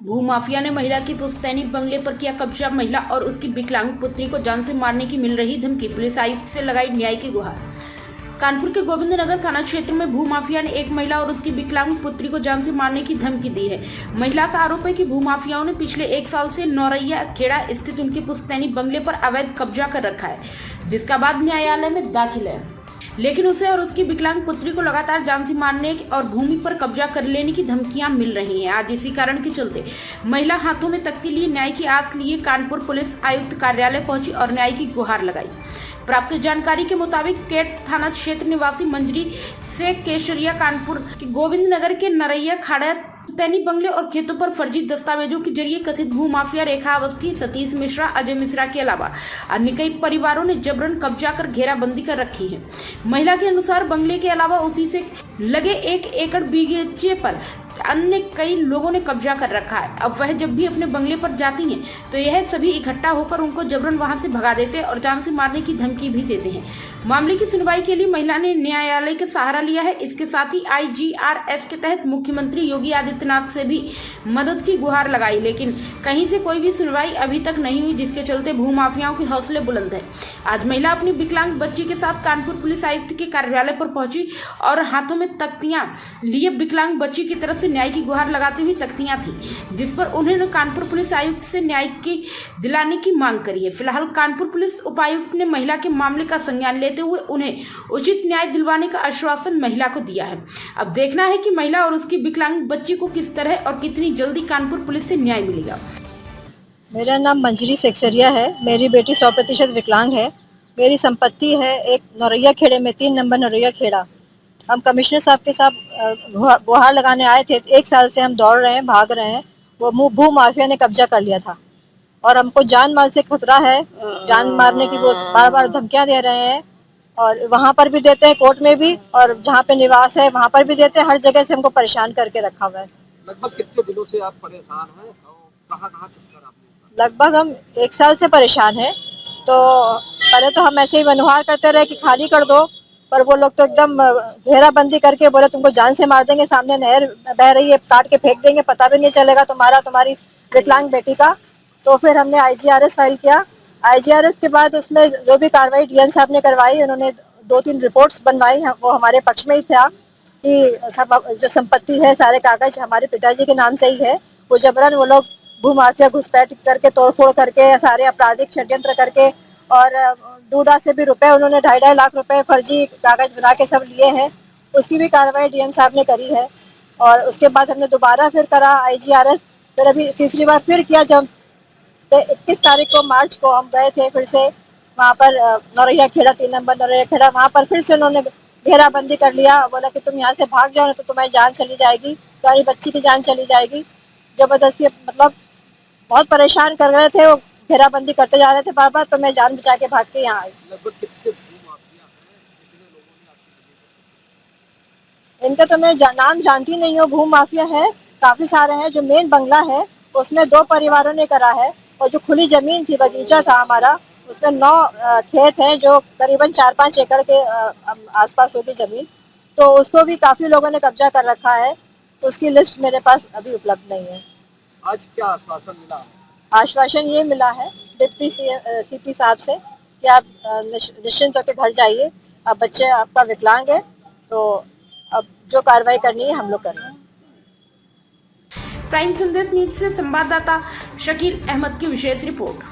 भूमाफिया ने महिला की पुश्तैनी बंगले पर किया कब्जा। महिला और उसकी विकलांग पुत्री को जान से मारने की मिल रही धमकी। पुलिस आयुक्त से लगाई न्याय की गुहार। कानपुर के गोविंद नगर थाना क्षेत्र में भूमाफिया ने एक महिला और उसकी विकलांग पुत्री को जान से मारने की धमकी दी है। महिला का आरोप है कि भूमाफियाओं ने पिछले 1 साल से नौरैया खेड़ा स्थित उनके पुश्तैनी बंगले पर अवैध कब्जा कर रखा है, जिसका बाद न्यायालय में दाखिल है, लेकिन उसे और उसकी विकलांग पुत्री को लगातार जान से मारने और भूमि पर कब्जा कर लेने की धमकियां मिल रही हैं। आज इसी कारण के चलते महिला हाथों में तख्ती लिए न्याय की आस लिए कानपुर पुलिस आयुक्त कार्यालय पहुंची और न्याय की गुहार लगाई। प्राप्त जानकारी के मुताबिक केट थाना क्षेत्र निवासी मंजरी से केशरिया कानपुर के गोविंद नगर के नरैया खाड़ा पुश्तैनी बंगले और खेतों पर फर्जी दस्तावेजों के जरिए कथित भूमाफिया रेखा अवस्थी, सतीश मिश्रा, अजय मिश्रा के अलावा अन्य कई परिवारों ने जबरन कब्जा कर घेराबंदी कर रखी है। महिला के अनुसार बंगले के अलावा उसी से लगे 1 एकड़ बगीचे पर अन्य कई लोगों ने कब्जा कर रखा है। अब वह जब भी अपने बंगले पर जाती हैं तो यह सभी इकट्ठा होकर उनको जबरन वहां से भगा देते और जान से मारने की धमकी भी देते हैं। मामले की सुनवाई के लिए महिला ने न्यायालय का सहारा लिया है। इसके साथ ही IGRS के तहत मुख्यमंत्री योगी आदित्यनाथ से भी मदद की गुहार लगाई, लेकिन कहीं से कोई भी सुनवाई अभी तक नहीं हुई, जिसके चलते भूमाफियाओं के हौसले बुलंद है। आज महिला अपनी विकलांग बच्ची के साथ कानपुर पुलिस आयुक्त के कार्यालय पर पहुंची और हाथों में तख्तियां लिए विकलांग बच्ची की तरफ से न्याय की गुहार लगाती हुई तख्तियां थी, जिस पर उन्होंने कानपुर पुलिस आयुक्त से न्याय की दिलाने की मांग करी है। फिलहाल कानपुर पुलिस उपायुक्त ने महिला के मामले का संज्ञान लेते हुए उन्हें उचित न्याय दिलवाने का आश्वासन महिला को दिया है। अब देखना है कि महिला और उसकी विकलांग बच्ची को किस तरह और कितनी जल्दी कानपुर पुलिस से न्याय मिलेगा। मेरा नाम मंजरी सेक्सरिया है। मेरी बेटी 100% विकलांग है। मेरी संपत्ति है एक नौरैया खेड़े में, 3 नंबर नौरैया खेड़ा। हम कमिश्नर साहब के साथ गुहार लगाने आए थे। 1 साल से हम दौड़ रहे हैं, भाग रहे हैं। वो भू माफिया ने कब्जा कर लिया था और हमको जान माल से खतरा है। जान मारने की वो बार-बार धमकियां दे रहे हैं और वहां पर भी देते हैं, कोर्ट में भी, और जहाँ पे निवास है वहां पर भी देते हैं। हर जगह से हमको परेशान करके रखा हुआ है। लगभग कितने दिनों से आप परेशान हैं और कहाँ-कहाँ चक्कर आपने? लगभग हम 1 साल से परेशान हैं। तो पहले तो हम ऐसे ही मनोहार करते रहे कि खाली कर दो, पर वो लोग तो एकदम घेराबंदी करके बोले तुमको जान से मार देंगे, सामने नहर बह रही है, काट के फेंक देंगे, पता भी नहीं चलेगा तुम्हारी विकलांग बेटी का। तो फिर हमने IGRS फाइल किया। IGRS के बाद उसमें जो भी कार्रवाई DM साहब ने करवाई, उन्होंने 2-3 रिपोर्ट्स बनवाई, वो हमारे पक्ष में ही था कि सब जो संपत्ति है, सारे कागज हमारे पिताजी के नाम से ही है। वो जबरन वो लोग भूमाफिया घुसपैठ करके, तोड़फोड़ करके, सारे आपराधिक षड्यंत्र करके, और डूडा से भी रुपए उन्होंने 2.5 लाख रुपए फर्जी कागज बना के सब लिए हैं। उसकी भी कार्रवाई DM साहब ने करी है। और उसके बाद हमने दोबारा फिर करा IGRS, फिर अभी तीसरी बार फिर किया जब 21 तारीख को मार्च को हम गए थे फिर से वहाँ पर नौरैया खेड़ा, 3 नंबर नौरैया खेड़ा। वहाँ पर फिर से उन्होंने घेराबंदी कर लिया। बोला कि तुम यहाँ से भाग जाओ ना तो तुम्हारी जान चली जाएगी, तुम्हारी बच्ची की जान चली जाएगी। जबरदस्ती मतलब बहुत परेशान कर रहे थे, वो घेराबंदी करते जा रहे थे बार बार। तो मैं जान बचा के भाग के यहाँ आई। लगभग कितने भूमाफिया हैं? कितने लोगों ने आपकी? इनका तो मैं नाम जानती नहीं हूँ। भूमाफिया है काफी सारे हैं। जो मेन बंगला है उसमें 2 परिवारों ने करा है, और जो खुली जमीन थी, बगीचा था हमारा, उसमें 9 खेत हैं जो करीबन 4-5 एकड़ के आसपास होगी जमीन। तो उसको भी काफी लोगों ने कब्जा कर रखा है। उसकी लिस्ट मेरे पास अभी उपलब्ध नहीं है। आज क्या आश्वासन मिला? आश्वासन ये मिला है डिप्टी CP साहब से कि आप निश्चिंत होकर घर जाइए। अब बच्चे आपका विकलांग है, तो अब जो कार्रवाई करनी है हम लोग कर रहे हैं। प्राइम संदेश न्यूज से संवाददाता शकील अहमद की विशेष रिपोर्ट।